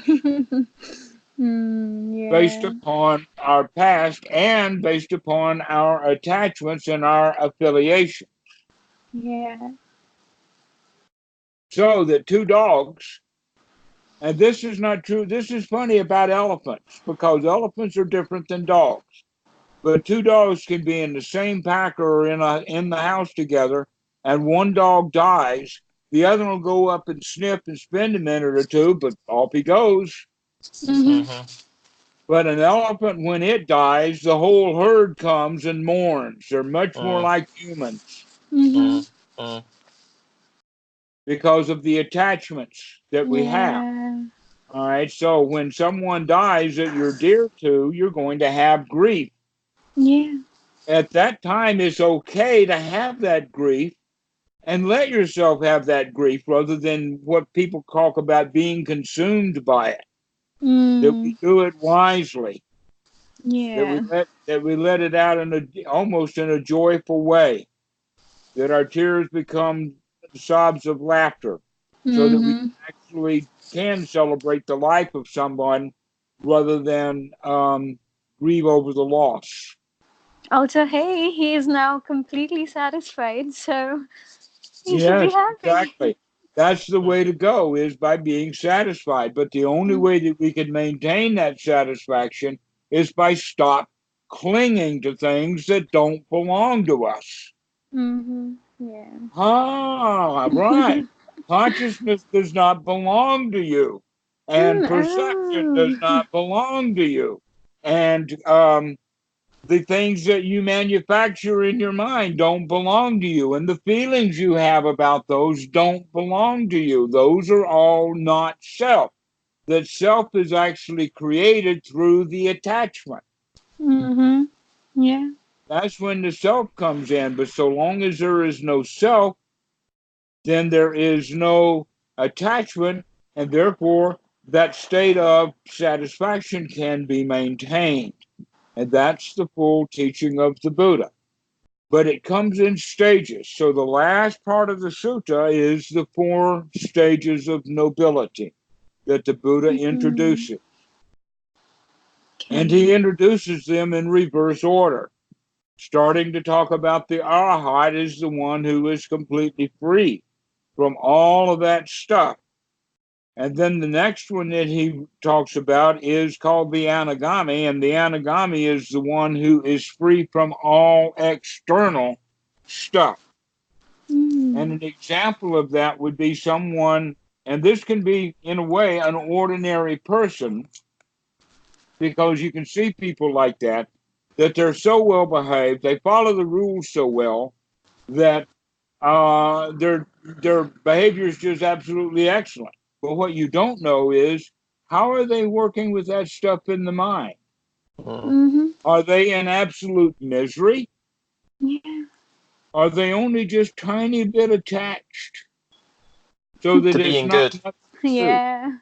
based upon our past and based upon our attachments and our affiliations. Yeah. So that two dogs, and this is not true, this is funny about elephants because elephants are different than dogs. But two dogs can be in the same pack or in the house together, and one dog dies, the other will go up and sniff and spend a minute or two, but off he goes. But an elephant, when it dies, the whole herd comes and mourns. They're much more like humans because of the attachments that we have. All right, so when someone dies that you're dear to, you're going to have grief. Yeah. At that time, it's okay to have that grief and let yourself have that grief rather than what people talk about being consumed by it. That we do it wisely. Yeah. That we let it out almost in a joyful way. That our tears become sobs of laughter. So that we actually can celebrate the life of someone rather than grieve over the loss. Also, hey, he is now completely satisfied, so he should be Yes, happy. exactly. That's the way to go, is by being satisfied. But the only way that we can maintain that satisfaction is by stop clinging to things that don't belong to us. Yeah. Right. Consciousness does not belong to you, and perception does not belong to you. And the things that you manufacture in your mind don't belong to you, and the feelings you have about those don't belong to you. Those are all not self. That self is actually created through the attachment. Yeah. That's when the self comes in. But so long as there is no self, then there is no attachment, and therefore that state of satisfaction can be maintained. And that's the full teaching of the Buddha. But it comes in stages. So the last part of the sutta is the 4 stages of nobility that the Buddha introduces. And he introduces them in reverse order. starting to talk about the arahat is the one who is completely free from all of that stuff. And then the next one that he talks about is called the anagami, and the anagami is the one who is free from all external stuff. And an example of that would be someone, and this can be, in a way, an ordinary person, because you can see people like that they're so well behaved, they follow the rules so well that their behavior is just absolutely excellent. But what you don't know is, how are they working with that stuff in the mind? Are they in absolute misery? Yeah. Are they only just tiny bit attached so that To it's being not good. Yeah.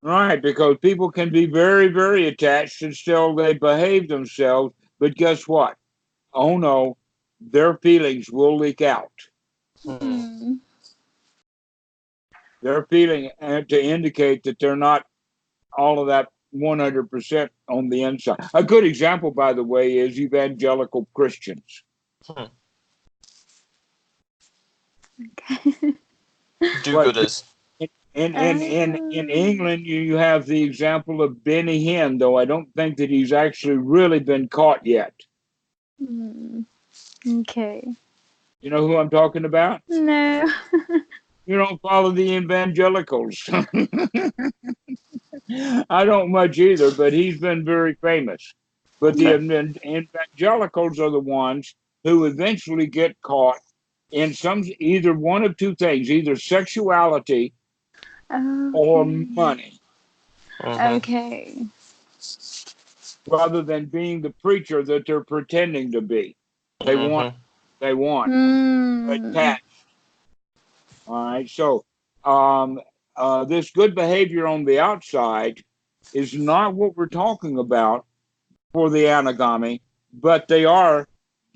right? Because people can be very, very attached and still they behave themselves. But guess what? Oh no, their feelings will leak out. They're feeling to indicate that they're not all of that 100% on the inside. A good example, by the way, is evangelical Christians. Do-gooders. In England, you have the example of Benny Hinn, though I don't think that he's actually really been caught yet. Okay. You know who I'm talking about? No. You don't follow the evangelicals. I don't much either, but he's been very famous. But the evangelicals are the ones who eventually get caught in either one of two things, either sexuality or money. Okay. Rather than being the preacher that they're pretending to be. They want attached. All right. So this good behavior on the outside is not what we're talking about for the anagami, but they are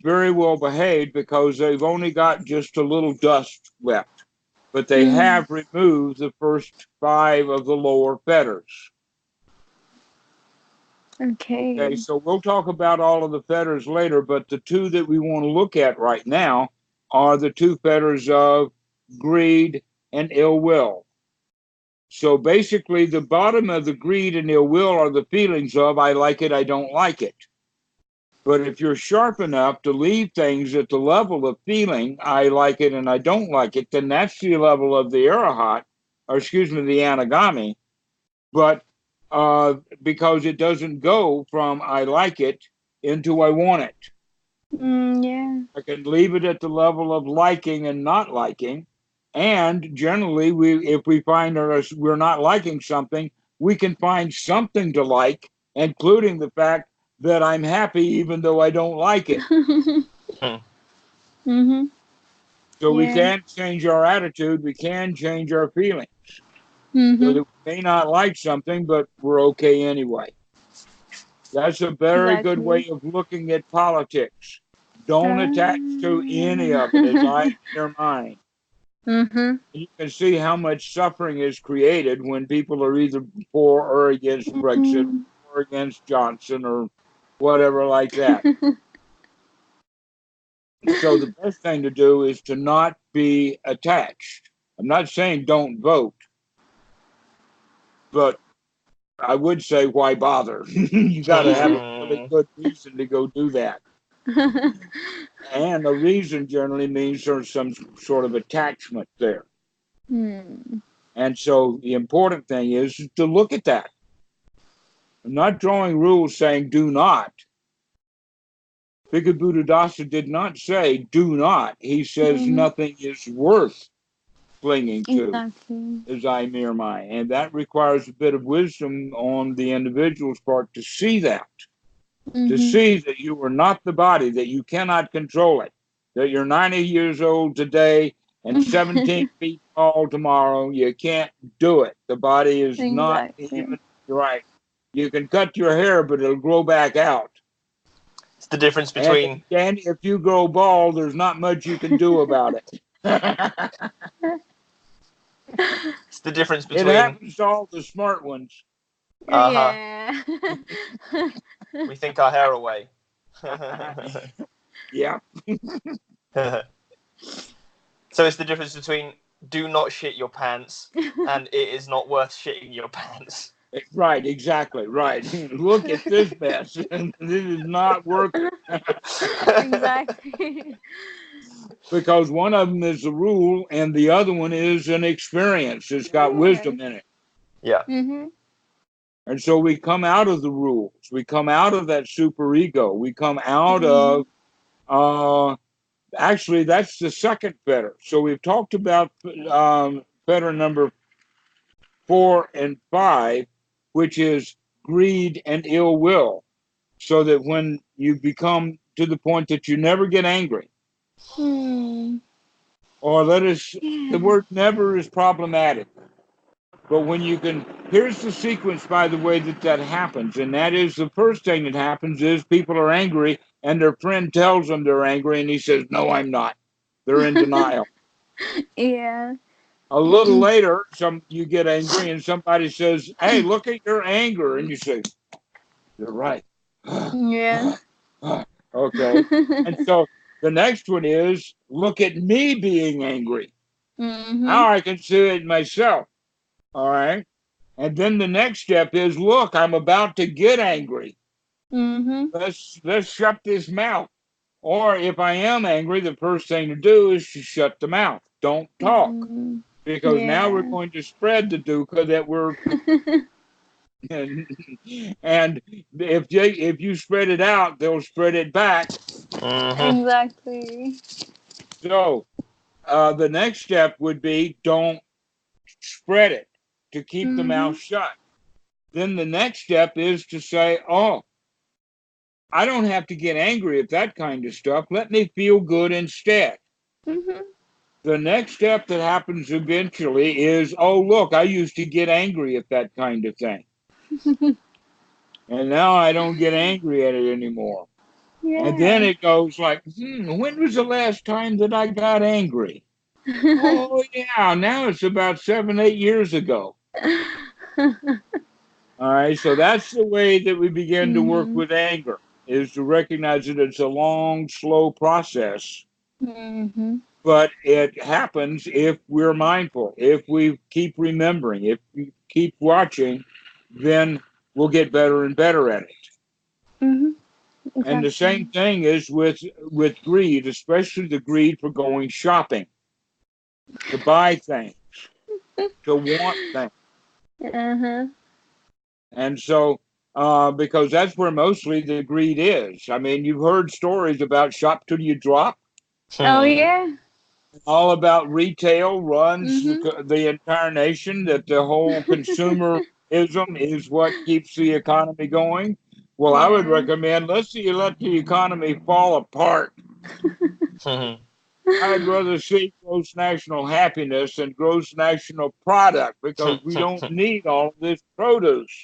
very well behaved because they've only got just a little dust left. But they have removed the first 5 of the lower fetters. Okay, so we'll talk about all of the fetters later, but the 2 that we want to look at right now are the 2 fetters of greed and ill will. So basically, the bottom of the greed and ill will are the feelings of I like it, I don't like it. But if you're sharp enough to leave things at the level of feeling, I like it and I don't like it, then that's the level of the arahat, or excuse me, the anagami. But because it doesn't go from I like it into I want it. Yeah. I can leave it at the level of liking and not liking. And generally, if we find we're not liking something, we can find something to like, including the fact that I'm happy even though I don't like it. So we can't change our attitude. We can change our feelings. So that we may not like something, but we're okay anyway. That's a very good way of looking at politics. Don't attach to any of it, as I in your mind. You can see how much suffering is created when people are either for or against Brexit or against Johnson or whatever like that. So the best thing to do is to not be attached. I'm not saying don't vote, but I would say why bother? You got to have a really good reason to go do that. And a reason generally means there's some sort of attachment there. And so the important thing is to look at that. I'm not drawing rules saying do not. Bhikkhu Buddhadasa did not say do not. He says nothing is worth clinging to, as I mere mind. And that requires a bit of wisdom on the individual's part to see that. To see that you are not the body, that you cannot control it, that you're 90 years old today and 17 feet tall tomorrow. You can't do it. The body is not even right. You can cut your hair, but it'll grow back out. It's the difference between... And if you grow bald, there's not much you can do about it. It's the difference between... It happens to all the smart ones. Yeah. We think our hair away. Yeah. So it's the difference between do not shit your pants and it is not worth shitting your pants. Right, exactly, right. Look at this mess. This is not working. Exactly. Because one of them is a rule and the other one is an experience. It's got wisdom in it. Yeah. Mm-hmm. And so we come out of the rules. We come out of that super ego. We come out of, actually, that's the second fetter. So we've talked about fetter number 4 and 5, which is greed and ill will. So that when you become to the point that you never get angry, or the word never is problematic. But when you can, here's the sequence, by the way, that happens. And that is the first thing that happens is people are angry and their friend tells them they're angry. And he says, no, I'm not. They're in denial. Yeah. A little later, you get angry and somebody says, hey, look at your anger. And you say, you're right. Yeah. Okay. And so the next one is, look at me being angry. Now I can see it myself. All right. And then the next step is, look, I'm about to get angry. Let's shut this mouth. Or if I am angry, the first thing to do is to shut the mouth. Don't talk. Because now we're going to spread the dukkha that we're and if you spread it out, they'll spread it back. Exactly. So the next step would be don't spread it, to keep the mouth shut. Then the next step is to say, oh, I don't have to get angry at that kind of stuff. Let me feel good instead. The next step that happens eventually is, oh, look, I used to get angry at that kind of thing. And now I don't get angry at it anymore. Yeah. And then it goes like, when was the last time that I got angry? Oh, yeah, now it's about 7, 8 years ago. All right, so that's the way that we begin to work with anger, is to recognize that it's a long, slow process. But it happens if we're mindful, if we keep remembering, if we keep watching, then we'll get better and better at it. Exactly. And the same thing is with greed, especially the greed for going shopping, to buy things, to want things. And so, because that's where mostly the greed is. I mean, you've heard stories about shop till you drop. Oh, yeah. All about retail runs the entire nation, that the whole consumerism is what keeps the economy going. Well, I would recommend, let's see, let the economy fall apart. I'd rather see gross national happiness than gross national product, because we don't need all of this produce.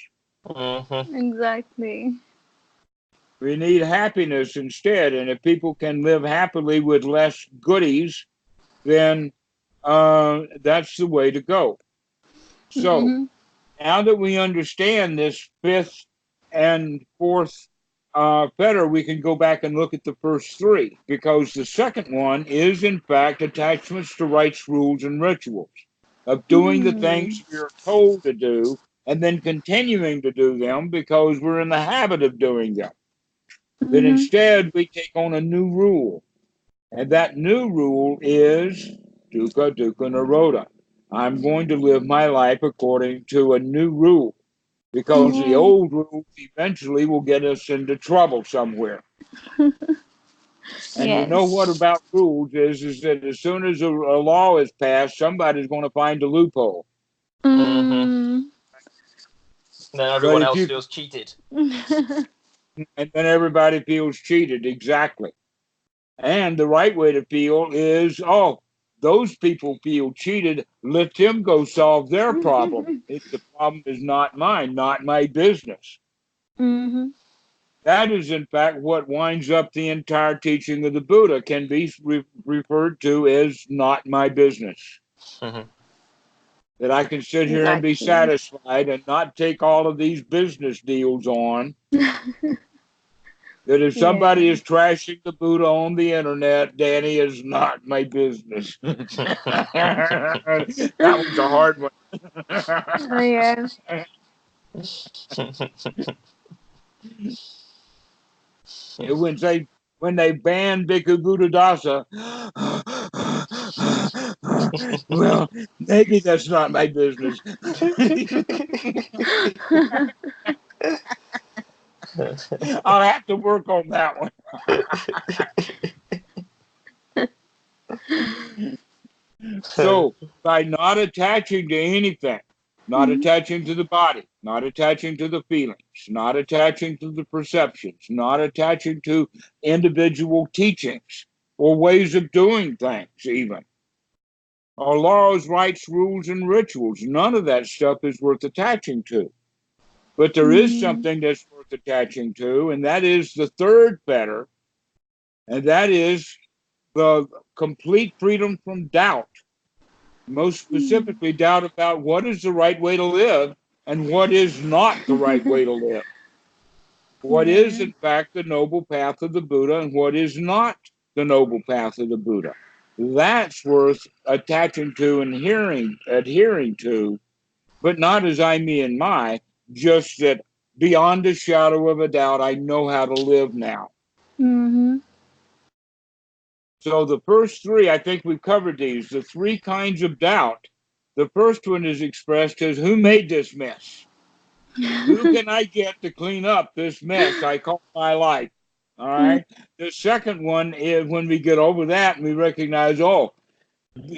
Exactly. We need happiness instead. And if people can live happily with less goodies, then that's the way to go. So now that we understand this fifth and fourth fetter, we can go back and look at the first three, because the second one is, in fact, attachments to rites, rules, and rituals, of doing the things we're told to do and then continuing to do them because we're in the habit of doing them. But instead, we take on a new rule. And that new rule is dukkha dukkha nirodha. I'm going to live my life according to a new rule, because the old rules eventually will get us into trouble somewhere. And you know what about rules is that as soon as a law is passed, somebody's going to find a loophole. Then everyone else feels cheated. And then everybody feels cheated, exactly. And the right way to feel is, oh, those people feel cheated. Let them go solve their problem. The problem is not mine, not my business. That is, in fact, what winds up the entire teaching of the Buddha, can be referred to as not my business. That I can sit here and be satisfied and not take all of these business deals on. That if somebody Yeah. is trashing the Buddha on the internet, Danny is not my business. That one's a hard one. Oh, yeah. When they banned Bhikkhu Buddhadasa, well, maybe that's not my business. I'll have to work on that one. So, by not attaching to anything, not Mhm. attaching to the body, not attaching to the feelings, not attaching to the perceptions, not attaching to individual teachings or ways of doing things, even, or laws, rights, rules, and rituals, none of that stuff is worth attaching to. But there is Mhm. something that's worth attaching to, and that is the third fetter, and that is the complete freedom from doubt. Most specifically, doubt about what is the right way to live and what is not the right way to live. What is, Yeah. in fact, the noble path of the Buddha and what is not the noble path of the Buddha. That's worth attaching to and adhering to, but not as I, me, and my, just that beyond a shadow of a doubt, I know how to live now. Mhm. So the first three, I think we've covered these. The three kinds of doubt. The first one is expressed as who made this mess? Who can I get to clean up this mess I call my life? All right. The second one is when we get over that and we recognize, oh,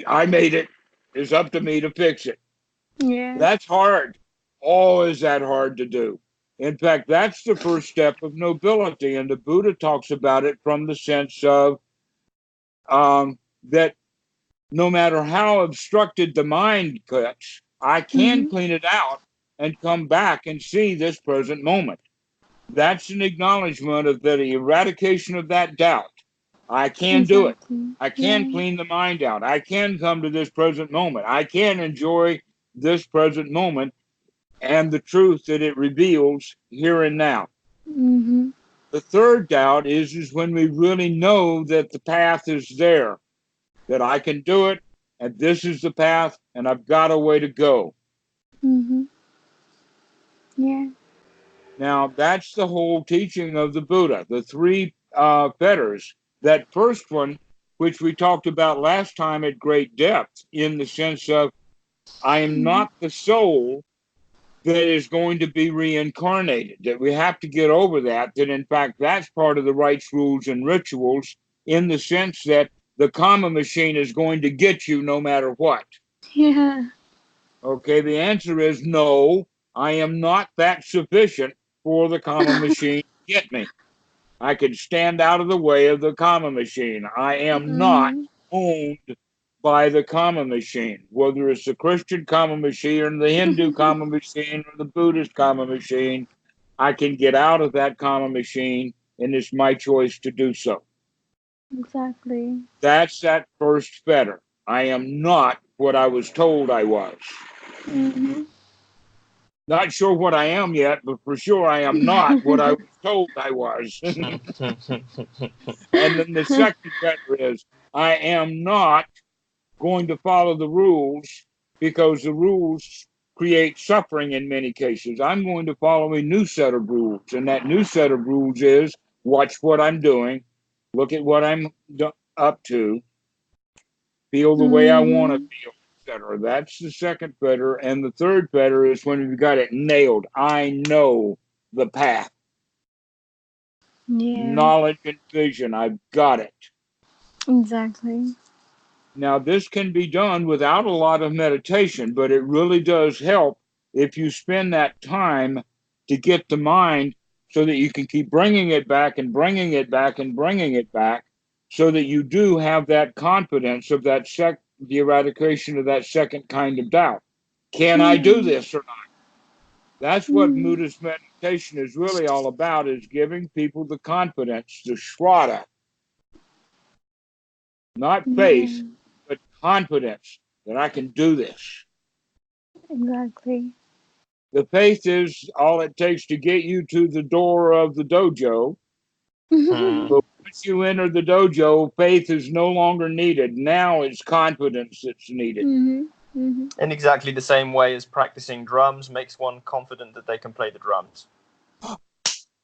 I made it. It's up to me to fix it. Yeah. That's hard. Oh, is that hard to do? In fact, that's the first step of nobility. And the Buddha talks about it from the sense of that no matter how obstructed the mind gets, I can Mhm. clean it out and come back and see this present moment. That's an acknowledgement of the eradication of that doubt. I can do it. Exactly. I can Yeah. clean the mind out. I can come to this present moment. I can enjoy this present moment and the truth that it reveals here and now. Mhm. The third doubt is when we really know that the path is there, that I can do it, and this is the path, and I've got a way to go. Mhm. Yeah. Now, that's the whole teaching of the Buddha, the three fetters. That first one, which we talked about last time at great depth, in the sense of I am Mhm. not the soul that is going to be reincarnated, that we have to get over that, that in fact that's part of the rites, rules, and rituals, in the sense that the karma machine is going to get you no matter what. Yeah. Okay, the answer is no, I am not that sufficient for the karma machine to get me. I can stand out of the way of the karma machine. I am not Mhm. owned by the karma machine, whether it's the Christian karma machine or the Hindu karma machine or the Buddhist karma machine. I can get out of that karma machine, and it's my choice to do so. Exactly. That's that first fetter. I am not what I was told I was. Mhm. Not sure what I am yet, but for sure I am not what I was told I was. And then the second fetter is I am not going to follow the rules because the rules create suffering in many cases. I'm going to follow a new set of rules. And that new set of rules is watch what I'm doing, look at what I'm up to, feel the way I want to Mhm. feel, etc. That's the second fetter. And the third fetter is when we've got it nailed. I know the path, Yeah. knowledge and vision. I've got it. Exactly. Now, this can be done without a lot of meditation, but it really does help if you spend that time to get the mind so that you can keep bringing it back and bringing it back and bringing it back so that you do have that confidence of the eradication of that second kind of doubt. Can I do Yeah. this or not? That's what Mhm. Buddhist meditation is really all about, is giving people the confidence, the shraddha, not faith, Yeah. but confidence that I can do this. Exactly. The faith is all it takes to get you to the door of the dojo. But once you enter the dojo, faith is no longer needed. Now it's confidence that's needed. Mm-hmm. In exactly the same way as practicing drums makes one confident that they can play the drums.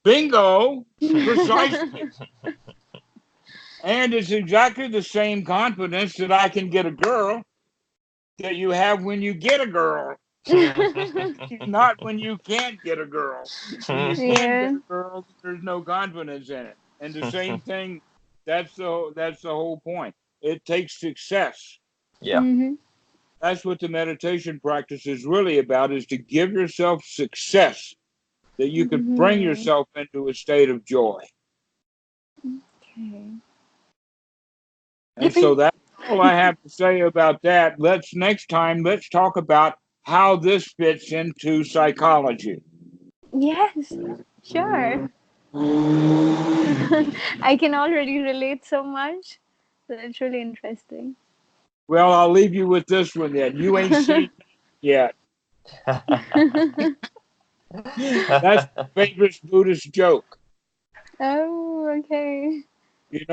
Bingo! Precisely. And it's exactly the same confidence that I can get a girl that you have when you get a girl. Not when you can't get a girl. When you can't get a girl, there's no confidence in it. And the same thing, that's the whole point. It takes success. Yeah. Mm-hmm. That's what the meditation practice is really about, is to give yourself success, that you could bring yourself into a state of joy. Okay. And so that's all I have to say about that. Next time, let's talk about how this fits into psychology. Yes, sure. I can already relate so much. That's really interesting. Well, I'll leave you with this one then. You ain't seen it yet. That's my favorite Buddhist joke. Oh, okay. You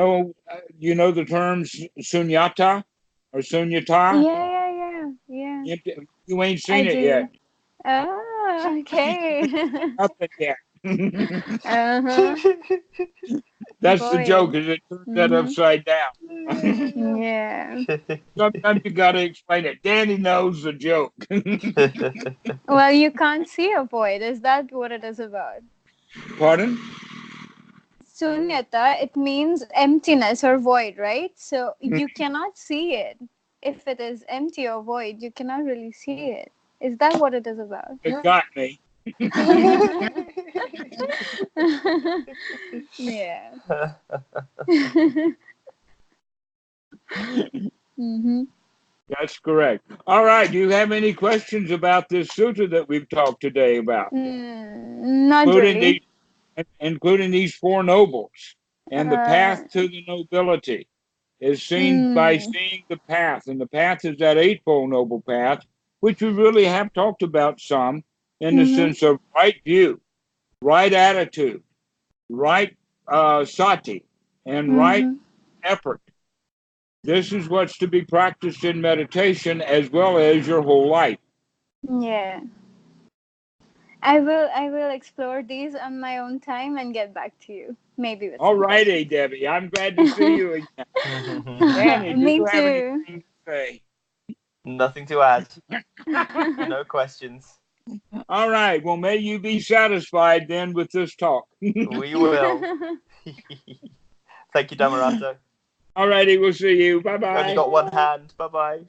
know the terms sunyata or sunyata? Yeah. You ain't I seen it yet. do. Oh, okay. Nothing yet. Uh-huh. That's the joke, Boy. is it turns that upside down. Yeah. Sometimes you got to explain it. Danny knows the joke. Well, you can't see a void. Is that what it is about? Pardon? Sunyata, it means emptiness or void, right? So you cannot see it. If it is empty or void, you cannot really see it. Is that what it is about? It got me. Yeah. Mm-hmm. That's correct. All right. Do you have any questions about this sutta that we've talked today about? Not Including really. these four nobles. And the path to the nobility is seen by seeing the path. And the path is that Eightfold Noble Path, which we really have talked about some, in the sense of right view, right attitude, right sati, and right effort. This is what's to be practiced in meditation as well as your whole life. Yeah. I will explore these on my own time and get back to you. Maybe with All some righty, questions. Debbie. I'm glad to see you again. Danny, do Me you have too. anything to say? Nothing to add. No questions. All right. Well, may you be satisfied then with this talk. We will. Thank you, Dhammarato. All righty. We'll see you. Only Bye-bye. got one hand. Bye-bye.